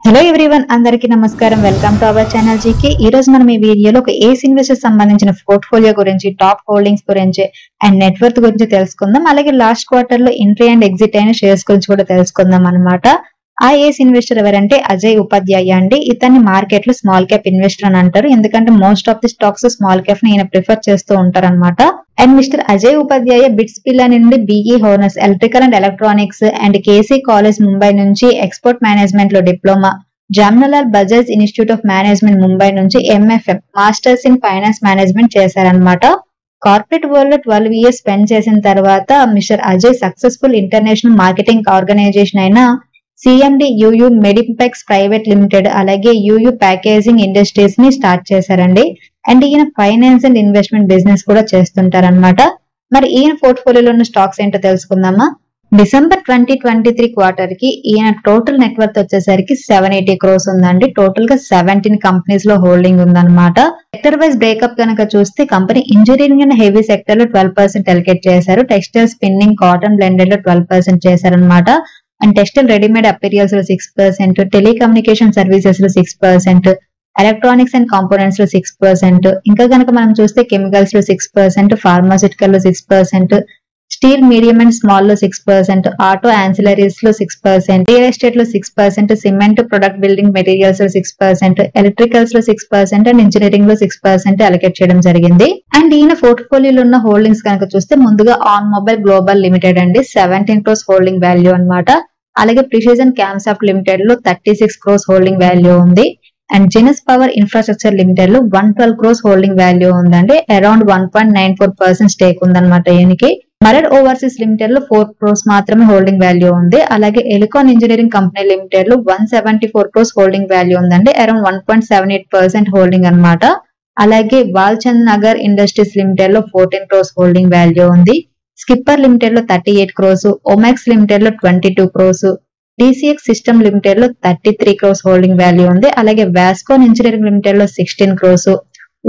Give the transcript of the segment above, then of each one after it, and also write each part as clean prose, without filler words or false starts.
Hello everyone, అందరికీ నమస్కారం. Welcome to our channel GK. ఈ రోజు మనం ఈ వీడియోలో ఒక ఏస్ ఇన్వెస్టర్ సంబంధించిన పోర్ట్ఫోలియో గురించి, టాప్ హోల్డింగ్స్ గురించి అండ్ నెట్వర్త్ గురించి తెలుసుకుందాం. అలాగే లాస్ట్ క్వార్టర్ లో ఎంట్రీ అండ్ ఎగ్జిట్ అయిన షేర్స్ గురించి కూడా తెలుసుకుందాం అన్నమాట. ఆ ఏస్ ఇన్వెస్టర్ ఎవరంటే అజయ్ ఉపాధ్యాయ అండి. ఇతన్ని మార్కెట్ లో స్మాల్ క్యాప్ ఇన్వెస్టర్ అని అంటారు, ఎందుకంటే most of the stocks small cap ని ఈయన ప్రిఫర్ చేస్తూ ఉంటారు అనమాట. And mister Ajay Upadhyaya BITS Pilani నుండి BE honours electrical and electronics and KC college Mumbai నుంచి ఎక్స్పోర్ట్ మేనేజ్మెంట్ లో diploma, Jamnalal Bajaj institute of management Mumbai నుంచి MFM masters in finance management చేశారనమాట. కార్పొరేట్ వరల్డ్ లో 12 ఇయర్స్ స్పెండ్ చేసిన తర్వాత mister Ajay successful international marketing organization అయిన CMD U U Medipex private limited అలాగే U U packaging industries ని స్టార్ట్ చేశారండి. అండ్ ఈయన ఫైనాన్స్ అండ్ ఇన్వెస్ట్మెంట్ బిజినెస్ కూడా చేస్తుంటారనమాట. మరి ఈయన పోర్ట్ఫోలియోలో ఉన్న స్టాక్స్ ఏంటో తెలుసుకుందామా. డిసెంబర్ 2023 క్వార్టర్ కి ఈయన టోటల్ నెట్వర్త్ వచ్చేసరికి 780 crores ఉందండి. టోటల్ గా 17 కంపెనీస్ లో హోల్డింగ్ ఉందన్నమాట. సెక్టర్ వైజ్ బ్రేకప్ కనుక చూస్తే company engineering and heavy sector లో 12% అలొకేట్ చేశారు. టెక్స్టైల్, స్పిన్నింగ్, కాటన్ బ్లెండెడ్ లో 12% చేశారనమాట. అండ్ టెక్స్టైల్ రెడీమేడ్ అపీరియల్స్ లో 6%, టెలికమ్యూనికేషన్ సర్వీసెస్ లో 6%, ఎలక్ట్రానిక్స్ అండ్ కాంపోనెంట్స్ లో 6%, ఇంకా కనుక మనం చూస్తే కెమికల్స్ లో 6%, ఫార్మాసిటికల్ లో 6%, స్టీల్ మీడియం అండ్ స్మాల్ లో 6%, ఆటో యాన్సిలరీస్ లో 6%, రియల్ ఎస్టేట్ లో 6%, సిమెంట్, ప్రొడక్ట్ బిల్డింగ్ మెటీరియల్స్ లో 6%, ఎలక్ట్రికల్స్ లో 6% అండ్ ఇంజనీరింగ్ లో 6% అలొకేట్ చేయడం జరిగింది. అండ్ ఈయన పోర్ట్ఫోలియోలో ఉన్న హోల్డింగ్స్ కనుక చూస్తే ముందుగా ఆన్ మొబైల్ గ్లోబల్ లిమిటెడ్ అండి, 17 crores హోల్డింగ్ వాల్యూ అన్నమాట. అలాగే ప్రిసిజన్ క్యామ్సాఫ్ట్ లిమిటెడ్ లో 36 crores హోల్డింగ్ వాల్యూ ఉంది. అండ్ జినస్ పవర్ ఇన్ఫ్రాస్ట్రక్చర్ లిమిటెడ్ లో 112 crores హోల్డింగ్ వాల్యూ ఉందండి. అరౌండ్ 1.94% స్టేక్ ఉందన్నమాట ఈయనకి. మరడ్ ఓవర్సీస్ లిమిటెడ్ లో 4 crores మాత్రమే హోల్డింగ్ వాల్యూ ఉంది. అలాగే ఎలికాన్ ఇంజనీరింగ్ కంపెనీ లిమిటెడ్ లో 174 crores హోల్డింగ్ వాల్యూ ఉందండి. అరౌండ్ 1.78% హోల్డింగ్ అన్నమాట. అలాగే వాల్చంద్ నగర్ ఇండస్ట్రీస్ లిమిటెడ్ లో 14 crores హోల్డింగ్ వాల్యూ ఉంది. స్కిప్పర్ లిమిటెడ్ లో 38 crores, ఒమాక్స్ లిమిటెడ్ లో 22 crores, డిసిఎక్స్ సిస్టమ్ లిమిటెడ్ లో 33 crores హోల్డింగ్ వాల్యూ ఉంది. అలాగే వాస్కోన్ ఇంజనీరింగ్ లిమిటెడ్ లో 16 crores,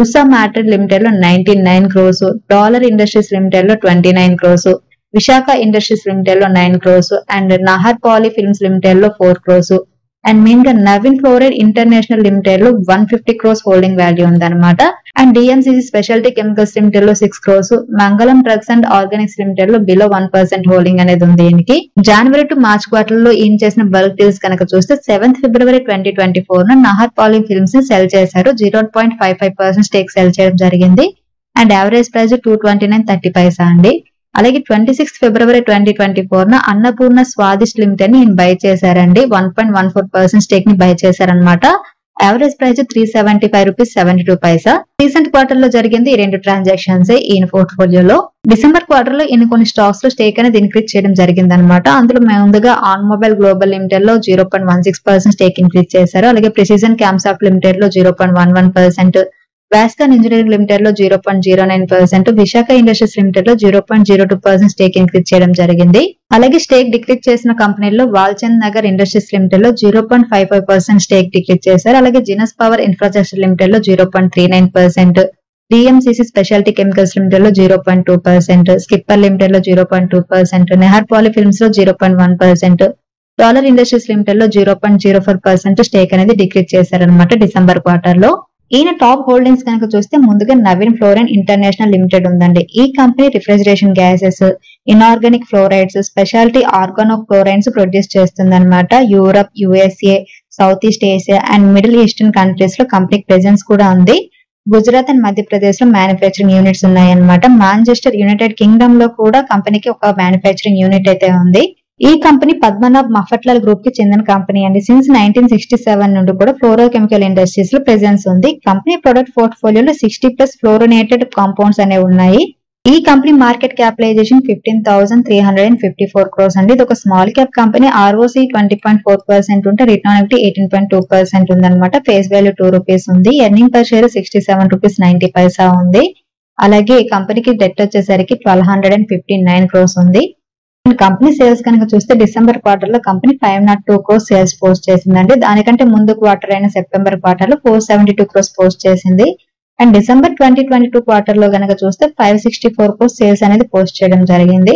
ఉషా మ్యాట్రిడ్ లిమిటెడ్ లో 99 crores, డాలర్ ఇండస్ట్రీస్ లిమిటెడ్ లో 29 crores, విశాఖ ఇండస్ట్రీస్ లిమిటెడ్ లో 9 crores and Nahar poly films limited లో 4 crores అండ్ మెయిన్ గా నవీన్ ఫ్లోరైడ్ ఇంటర్నేషనల్ లిమిటెడ్ లో 150 crores హోల్డింగ్ వాల్యూ ఉందన్నమాట. And DMCC speciality chemicals limited లో 6 crores, మంగళం డ్రగ్స్ అండ్ ఆర్గానిక్స్ లిమిటెడ్ లో below 1% holding అనేది ఉంది దీనికి. జనవరి టు మార్చ్ క్వార్టర్ లో ఈయన చేసిన బల్క్ డీల్స్ కనుక చూస్తే 7th February 2024 న నహర్ పాలీ ఫిల్మ్స్ ని సెల్ చేశారు. 0.55% స్టేక్ సెల్ చేయడం జరిగింది. అండ్ యావరేజ్ ప్రైస్ 229.30 అండి. అలాగే 26th February 2024 న అన్నపూర్ణ స్వాదిస్ట్ లిమిటెడ్ ని ఈయన బై చేశారండి. 1.14% స్టేక్ ని బై చేశారనమాట. Average price 375 rupees 72 recent quarter లో జరిగింది ఈ రెండు ట్రాన్సాక్షన్స్ ఈయన పోర్ట్ఫోలియోలో. డిసెంబర్ క్వార్టర్ లో ఈయన కొన్ని స్టాక్స్ లో స్టేక్ అనేది ఇంక్రీజ్ చేయడం జరిగింది అనమాట. అందులో ముందుగా ఆన్ మొబైల్ గ్లోబల్ లిమిటెడ్ లో 0.16% స్టేక్ ఇంక్రీజ్ చేశారు. అలాగే ప్రిసిజన్ క్యామ్సాఫ్ట్ లిమిటెడ్ లో 0.11%, వాస్కాన్ ఇంజనీరింగ్ లిమిటెడ్ లో 0.09%, విశాఖ ఇండస్ట్రీస్ లిమిటెడ్ లో 0.02% స్టేక్ ఇంక్రీజ్ చేయడం జరిగింది. అలాగే స్టేక్ డిక్రీజ్ చేసిన కంపెనీల్లో వాల్చంద్ నగర్ ఇండస్ట్రీస్ లిమిటెడ్ లో 0.55% స్టేక్ డిక్రీజ్ చేశారు. అలాగే జినస్ పవర్ ఇన్ఫ్రాస్ట్రక్చర్ లిమిటెడ్ లో 0.39%, డిఎంసిసి స్పెషాలిటీ కెమికల్స్ లిమిటెడ్ లో 0.2%, స్కిప్పర్ లిమిటెడ్ లో 0.2%, నెహర్ పాలీ ఫిల్మ్స్ లో 0.1%, డాలర్ ఇండస్ట్రీస్ లిమిటెడ్ లో 0.04% స్టేక్ అనేది డిక్రీజ్ చేశారనమాట డిసెంబర్ క్వార్టర్ లో. ఈయన టాప్ హోల్డింగ్స్ కనుక చూస్తే ముందుగా నవీన్ ఫ్లోరైడ్ ఇంటర్నేషనల్ లిమిటెడ్ ఉందండి. ఈ company refrigeration gases, inorganic fluorides, speciality organo fluorides produce చేస్తుంది అనమాట. Europe, USA, south east Asia and middle eastern countries లో కంపెనీ ప్రెజెన్స్ కూడా ఉంది. గుజరాత్ అండ్ మధ్యప్రదేశ్ లో మ్యానుఫ్యాక్చరింగ్ యూనిట్స్ ఉన్నాయన్నమాట. మాంచెస్టర్, యునైటెడ్ కింగ్డమ్ లో కూడా కంపెనీకి ఒక మ్యానుఫ్యాక్చరింగ్ యూనిట్ అయితే ఉంది. ఈ కంపెనీ పద్మనాభ్ మఫట్లాల్ గ్రూప్ కి చెందిన కంపెనీ అండి. సిన్స్ 1967 నుండి కూడా ఫ్లోరోకెమికల్ ఇండస్ట్రీస్ లో ప్రెజెన్స్ ఉంది. కంపెనీ ప్రొడక్ట్ పోర్ట్ఫోలియోలో 60+ ఫ్లోరినేటెడ్ కాంపౌండ్స్ అనేవి ఉన్నాయి. ఈ కంపెనీ మార్కెట్ క్యాపిటలైజేషన్ 15,354 crores అండి. ఇది ఒక స్మాల్ క్యాప్ కంపెనీ. ROC 20.4% ఉంటే రిటర్న్ ఆన్ ఈక్విటీ 18.2% ఉందన్నమాట. ఫేస్ వాల్యూ 2 రూపీస్ ఉంది. ఎర్నింగ్ పర్ షేర్ 67 రూపీస్ 90 ఉంది. అలాగే కంపెనీకి డెట్ వచ్చేసరికి 1,259 crores ఉంది. కంపెనీ సేల్స్ కనుక చూస్తే డిసెంబర్ క్వార్టర్ లో కంపెనీ 502 crores సేల్స్ పోస్ట్ చేసిందండి. దానికంటే ముందు క్వార్టర్ అయిన సెప్టెంబర్ క్వార్టర్ లో 472 crores పోస్ట్ చేసింది. అండ్ డిసెంబర్ 2022 క్వార్టర్ లో కనుక చూస్తే 564 crores సేల్స్ అనేది పోస్ట్ చేయడం జరిగింది.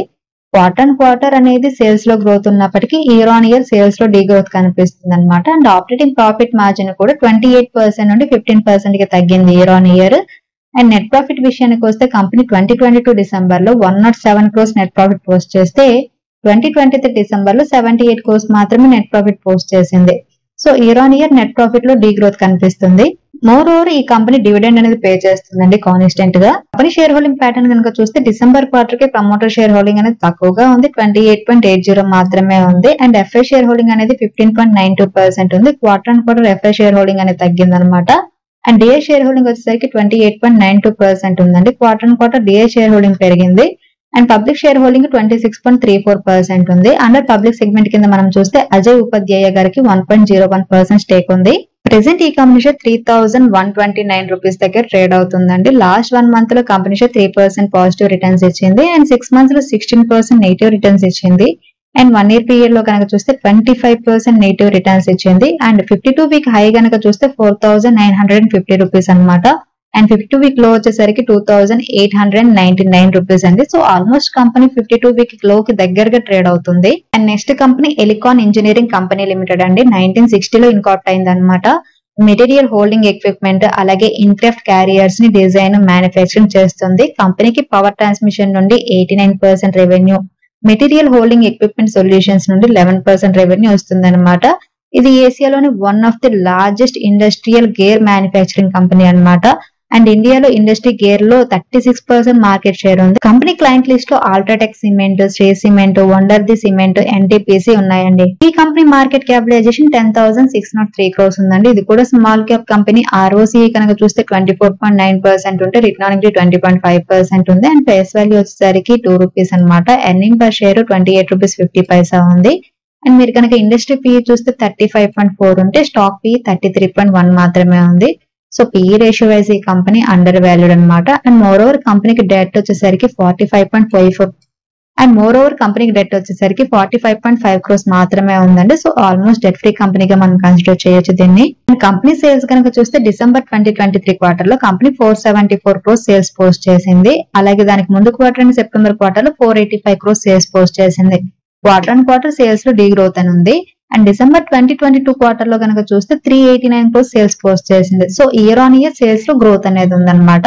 క్వార్టర్ అనేది సేల్స్ లో గ్రోత్ ఉన్నప్పటికీ ఇయర్ ఆన్ ఇయర్ సేల్స్ లో డీ గ్రోత్ కనిపిస్తుంది అనమాట. అండ్ ఆపరేటింగ్ ప్రాఫిట్ మార్జిన్ కూడా 28% నుండి 15% కి తగ్గింది year on year. And net profit విషయానికి వస్తే కంపెనీ 2022 డిసెంబర్ లో 107 crores నెట్ ప్రాఫిట్ పోస్ట్ చేస్తే 2023 డిసెంబర్ లో 78 crores మాత్రమే నెట్ ప్రాఫిట్ పోస్ట్ చేసింది. So year on year net profit లో డీ గ్రోత్ కనిపిస్తుంది. మోర్ ఓవర్ ఈ కంపెనీ డివిడెండ్ అనేది పే చేస్తుందండి కాన్స్టెంట్ గా. కంపెనీ షేర్ హోల్డింగ్ ప్యాటర్న్ కనుక చూస్తే డిసెంబర్ క్వార్టర్ కి ప్రమోటర్ షేర్ హోల్డింగ్ అనేది తక్కువగా ఉంది, 28.80 మాత్రమే ఉంది. అండ్ ఎఫ్ఐ షేర్ హోల్డింగ్ అనేది 15.92% ఉంది. క్వార్టర్ ఎఫ్ఐ షేర్ హోల్డింగ్ అనేది తగ్గింది అనమాట. అండ్ డిఐ షేర్ హోల్డింగ్ వచ్చేసరికి 28.92% ఉందండి. క్వార్టర్ డిఐ షేర్ హోల్డింగ్ పెరిగింది. అండ్ పబ్లిక్ షేర్ హోల్డింగ్ 26.34% ఉంది. అండర్ పబ్లిక్ సెగ్మెంట్ కింద మనం చూస్తే అజయ్ ఉపాధ్యాయ గారికి 1.01% స్టేక్ ఉంది. ప్రెసెంట్ ఈ కంపెనీ షేర్ 3,129 రూపీస్ దగ్గర ట్రేడ్ అవుతుందండి. లాస్ట్ 1 మంత్ లో కంపెనీ షేర్ 3% పాజిటివ్ రిటర్న్స్ ఇచ్చింది. అండ్ 6 months లో 16% నెగిటివ్ రిటర్న్స్ ఇచ్చింది. అండ్ 1 year పీరియడ్ లో కనుక చూస్తే 25% నెగిటివ్ రిటర్న్స్ ఇచ్చింది. అండ్ 52 వీక్ హై కనుక చూస్తే 4,950 రూపీస్ అనమాట. అండ్ 52 వీక్ లో వచ్చేసరికి 2,899 రూపీస్ అండి. సో ఆల్మోస్ట్ కంపెనీ 52 వీక్ లో కి దగ్గరగా ట్రేడ్ అవుతుంది. And next company Elecon engineering company limited అండి. 1960 లో ఇన్కార్పొరేట్ అయింది అనమాట. మెటీరియల్ హోల్డింగ్ ఎక్విప్మెంట్ అలాగే ఇన్క్రాఫ్ట్ క్యారియర్స్ ని డిజైన్ మ్యానుఫ్యాక్చరింగ్ చేస్తుంది. కంపెనీకి పవర్ ట్రాన్స్మిషన్ నుండి 89% revenue, material holding equipment solutions నుండి 11% రెవెన్యూ వస్తుంది అనమాట. ఇది ఏసియాలోని one of the largest industrial gear manufacturing company అనమాట. అండ్ ఇండియాలో ఇండస్ట్రీ గేర్ లో 36% మార్కెట్ షేర్ ఉంది. కంపెనీ క్లయింట్ లిస్ట్ లో UltraTech cement, Shree cement, wonder the cement, NTPC ఉన్నాయండి. ఈ కంపెనీ మార్కెట్ క్యాపిటలైజేషన్ 10,603 crores ఉందండి. ఇది కూడా స్మాల్ క్యాప్ కంపెనీ. ఆర్ఓసీ కనుక చూస్తే 24.9% ఉంటే రిటర్న్ ఆన్ ఈక్విటీ 20.5% ఉంది. అండ్ ఫేస్ వాల్యూ వచ్చేసరికి 2 రూపీస్ అనమాట. ఎర్నింగ్ పర్ షేర్ 28.50 రూపీస్ ఉంది. అండ్ మీరు కనుక ఇండస్ట్రీ పీ చూస్తే 35.4 ఉంటే స్టాక్ పీ 33.1 మాత్రమే ఉంది. సో పిఈ రేషియో వైజ్ ఈ కంపెనీ అండర్ వాల్యూడ్ అనమాట. అండ్ మోర్ ఓవర్ కంపెనీకి డెట్ వచ్చేసరికి 45.54 అండ్ మోర్ ఓవర్ కంపెనీకి డెట్ వచ్చేసరికి 45.5 crores మాత్రమే ఉందండి. సో ఆల్మోస్ట్ డెట్ ఫ్రీ కంపెనీగా మనం కన్సిడర్ చేయొచ్చు దీన్ని. కంపెనీ సేల్స్ కనుక చూస్తే డిసెంబర్ 2023 క్వార్టర్ లో కంపెనీ 474 crores సేల్స్ పోస్ట్ చేసింది. అలాగే దానికి ముందు క్వార్టర్ అండ్ సెప్టెంబర్ క్వార్టర్ లో 485 crores సేల్స్ పోస్ట్ చేసింది. క్వార్టర్ సేల్స్ లో డీ గ్రోత్ అని ఉంది. అండ్ డిసెంబర్ 2022 క్వార్టర్ లో కనుక చూస్తే 389 crores సేల్స్ పోస్ట్ చేసింది. So year on year sales లో గ్రోత్ అనేది ఉందన్నమాట.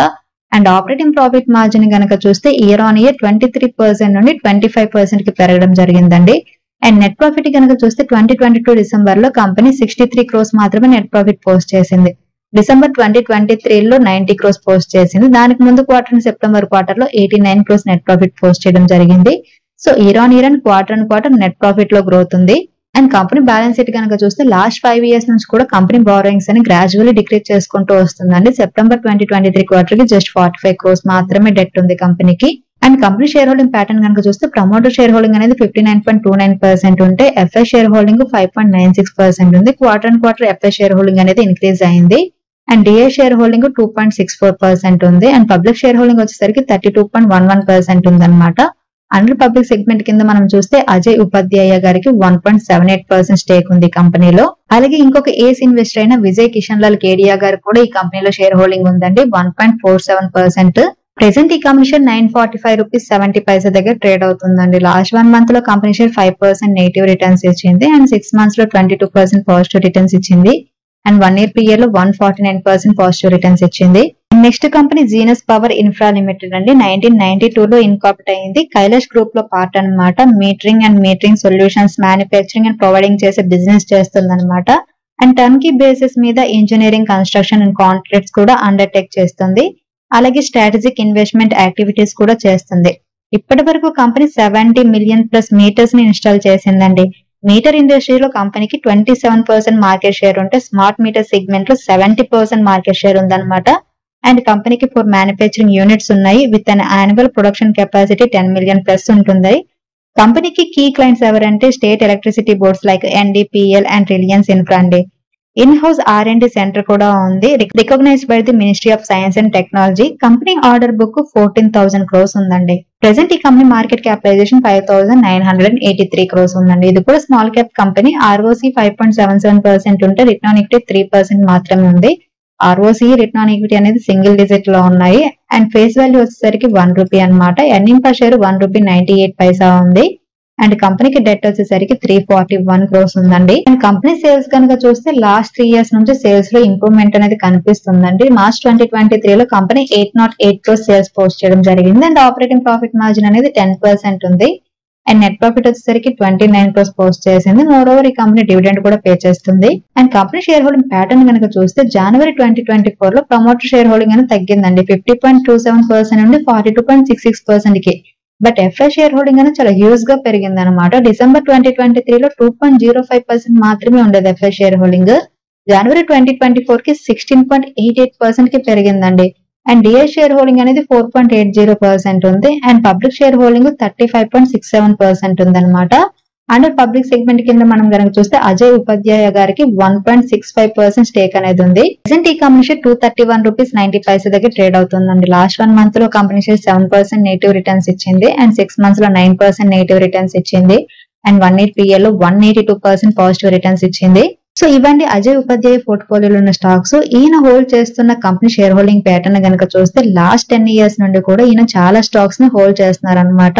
అండ్ ఆపరేటింగ్ ప్రాఫిట్ మార్జిన్ కనుక చూస్తే ఇయర్ ఆన్ ఇయర్ 23% నుండి 25% కి పెరగడం జరిగిందండి. అండ్ నెట్ ప్రాఫిట్ కనుక చూస్తే 2022 డిసెంబర్ లో కంపెనీ 63 crores మాత్రమే నెట్ ప్రాఫిట్ పోస్ట్ చేసింది. డిసెంబర్ 2023 లో 90 crores పోస్ట్ చేసింది. దానికి ముందు క్వార్టర్ సెప్టెంబర్ క్వార్టర్ లో 89 crores నెట్ ప్రాఫిట్ పోస్ట్ చేయడం జరిగింది. So year on year and quarter net profit లో గ్రోత్ ఉంది. అండ్ కంపెనీ బ్యాలెన్స్ షీట్ కనుక చూస్తే లాస్ట్ 5 years నుంచి కూడా కంపెనీ బారోయింగ్స్ అని గ్రాడ్యువల్లీ డిక్రీజ్ చేసుకుంటూ వస్తుందండి. సెప్టెంబర్ 2023 క్వార్టర్ కి జస్ట్ 45 crores మాత్రమే డెట్ ఉంది కంపెనీకి. And company share holding pattern కనుక చూస్తే ప్రమోటర్ షేర్ హోల్డింగ్ అనేది 59.29% ఉంటే ఎఫ్ఐ షేర్ హోల్డింగ్ 5.96% ఉంది. క్వార్టర్ ఎఫ్ఐ షేర్ హోల్డింగ్ అనేది ఇంక్రీజ్ అయింది. అండ్ డిఐ షేర్ హోల్డింగ్ 2.64% ఉంది. అండ్ పబ్లిక్ షేర్ హోల్డింగ్ వచ్చేసరికి 32.11% ఉంది అనమాట. అండర్ పబ్లిక్ సెగ్మెంట్ కింద మనం చూస్తే అజయ్ ఉపాధ్యాయ గారికి 1.78% స్టేక్ ఉంది కంపెనీలో. అలాగే ఇంకొక ఏస్ ఇన్వెస్టర్ అయిన విజయ్ కిషన్ లాల్ కేడియా గారు కూడా ఈ కంపెనీలో షేర్ హోల్డింగ్ ఉందండి, 1.47%. ప్రెసెంట్ ఈ కంపెనీ షేర్ 945 రూపీస్ 70 పైసా దగ్గర ట్రేడ్ అవుతుందండి. లాస్ట్ 1 month లో కంపెనీ షేర్ 5% నెగిటివ్ రిటర్న్స్ ఇచ్చింది. అండ్ 6 months లో 22% పాజిటివ్ రిటర్న్స్ ఇచ్చింది. అండ్ 1 year పీరియడ్ లో 149% పాజిటివ్ రిటర్న్స్ ఇచ్చింది. Next company genus power infra limited అండి. 1992 లో ఇన్కార్పొరేట్ అయింది. కైలాష్ గ్రూప్ లో పార్ట్ అనమాట. Metering solutions manufacturing and providing చేసే బిజినెస్ చేస్తుంది అనమాట. అండ్ టర్న్కీ బేసిస్ మీద ఇంజనీరింగ్, కన్స్ట్రక్షన్ అండ్ కాంట్రాక్ట్స్ కూడా అండర్టేక్ చేస్తుంది. అలాగే స్ట్రాటజిక్ ఇన్వెస్ట్మెంట్ యాక్టివిటీస్ కూడా చేస్తుంది. ఇప్పటి వరకు కంపెనీ 70 million+ మీటర్స్ ని ఇన్స్టాల్ చేసిందండి. మీటర్ ఇండస్ట్రీలో కంపెనీకి 27% మార్కెట్ షేర్ ఉంటే స్మార్ట్ మీటర్ సెగ్మెంట్ లో 70% మార్కెట్ షేర్ ఉందన్నమాట. అండ్ కంపెనీకి 4 మ్యానుఫ్యాక్చరింగ్ యూనిట్స్ ఉన్నాయి with an annual production capacity 10 million+ ఉంటుంది. కంపెనీకి కీ క్లయింట్స్ ఎవరంటే state electricity boards like NDPL and Reliance infra అండి. ఇన్ హౌస్ R&D సెంటర్ కూడా ఉంది, recognised by the ministry of science and technology. Company order book 14,000 crores ఉందండి. Present ఈ company market capitalisation 5,983 crores ఉందండి. ఇది కూడా స్మాల్ క్యాప్ కంపెనీ. ROC 5.77% ఉంటే return on equity 3% మాత్రమే ఉంది. ROCE రిటర్న్ ఆన్ ఈక్విటీ అనేది సింగిల్ డిజిట్ లో ఉన్నాయి. అండ్ ఫేస్ వాల్యూ వచ్చేసరికి ₹1 అన్నమాట. ఎర్నింగ్ పర్ షేర్ ₹1.98 ఉంది. అండ్ కంపెనీకి డెట్ వచ్చేసరికి 341 crores ఉందండి. అండ్ కంపెనీ సేల్స్ కనుక చూస్తే లాస్ట్ 3 years నుంచి సేల్స్ లో ఇంప్రూవ్మెంట్ అనేది కనిపిస్తుందండి. మార్చ్ 2023 లో కంపెనీ 808 crores సేల్స్ పోస్ట్ చేయడం జరిగింది. అండ్ ఆపరేటింగ్ ప్రాఫిట్ మార్జిన్ అనేది 10% ఉంది. అండ్ నెట్ ప్రాఫిట్ వచ్చేసరికి 29 crores పోస్ట్ చేసింది. మోర్ ఓవర్ ఈ కంపెనీ డివిడెండ్ కూడా పే చేస్తుంది. And company share holding pattern కనుక చూస్తే జనవరి 2024 లో ప్రమోటర్ షేర్ హోల్డింగ్ అనేది తగ్గిందండి. 50.27% నుండి 42.66% కి. బట్ ఎఫ్ఐ షేర్ హోల్డింగ్ అనేది చాలా హ్యూజ్ గా పెరిగింది అనమాట. డిసెంబర్ 2023 లో 2.05% మాత్రమే ఉండేది ఎఫ్ఐ షేర్ హోల్డింగ్. జనవరి 2024 కి 16.88% కి పెరిగిందండి. అండ్ డిఐ షేర్ హోల్డింగ్ అనేది 4.80% ఉంది. అండ్ పబ్లిక్ షేర్ హోల్డింగ్ 35.67% ఉంది అనమాట. అండర్ పబ్లిక్ సెగ్మెంట్ కింద మనం కనుక చూస్తే అజయ్ ఉపాధ్యాయ గారికి 1.65% స్టేక్ అనేది ఉంది. ప్రెసెంట్ ఈ కంపెనీ షేర్ ₹231.90 దగ్గర ట్రేడ్ అవుతుందండి. లాస్ట్ 1 month లో కంపెనీ షేర్ 7% నెగిటివ్ రిటర్న్స్ ఇచ్చింది. అండ్ 6 months లో 9% నెగిటివ్ రిటర్న్స్ ఇచ్చింది. అండ్ 1 year PL లో 182% పాజిటివ్ రిటర్న్స్ ఇచ్చింది. సో ఇవ్వండి అజయ్ ఉపాధ్యాయ పోర్ట్ఫోలియోలో ఉన్న స్టాక్స్. ఈయన హోల్డ్ చేస్తున్న కంపెనీ షేర్ హోల్డింగ్ ప్యాటర్న్ కనుక చూస్తే లాస్ట్ 10 years నుండి కూడా ఈయన చాలా స్టాక్స్ ని హోల్డ్ చేస్తున్నారు అనమాట.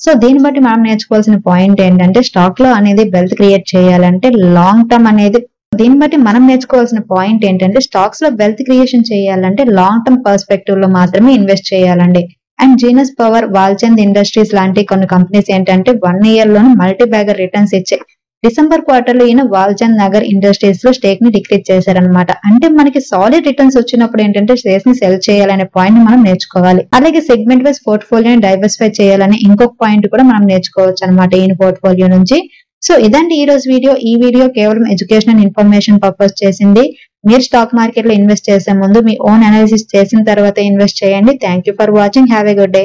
సో దీన్ని బట్టి మనం నేర్చుకోవాల్సిన పాయింట్ ఏంటంటే స్టాక్ లో అనేది వెల్త్ క్రియేట్ చేయాలంటే లాంగ్ టర్మ్ అనేది దీన్ని బట్టి మనం నేర్చుకోవాల్సిన పాయింట్ ఏంటంటే స్టాక్స్ లో వెల్త్ క్రియేషన్ చేయాలంటే లాంగ్ టర్మ్ పర్స్పెక్టివ్ లో మాత్రమే ఇన్వెస్ట్ చేయాలండి. And genus power, Walchand industries లాంటి కొన్ని కంపెనీస్ ఏంటంటే 1 year లోనే మల్టీ బ్యాగర్ రిటర్న్స్ ఇచ్చాయి. డిసెంబర్ క్వార్టర్ లో ఈయన వాల్చంద్ నగర్ ఇండస్ట్రీస్ లో స్టేక్ ని డిక్రీజ్ చేశారనమాట. అంటే మనకి సాలిడ్ రిటర్న్స్ వచ్చినప్పుడు ఏంటంటే షేర్స్ ని సెల్ చేయాలనే పాయింట్ ని మనం నేర్చుకోవాలి. అలాగే సెగ్మెంట్ వైజ్ పోర్ట్ఫోలియోని డైవర్సిఫై చేయాలనే ఇంకొక పాయింట్ కూడా మనం నేర్చుకోవచ్చు అనమాట ఈయన పోర్ట్ఫోలియో నుంచి. సో ఇదండి ఈ రోజు వీడియో. ఈ వీడియో కేవలం ఎడ్యుకేషన్ అండ్ ఇన్ఫర్మేషన్ పర్పస్ చేసింది. మీరు స్టాక్ మార్కెట్ లో ఇన్వెస్ట్ చేసే ముందు మీ ఓన్ అనాలిసిస్ చేసిన తర్వాత ఇన్వెస్ట్ చేయండి. Thank you for watching. Have a good day.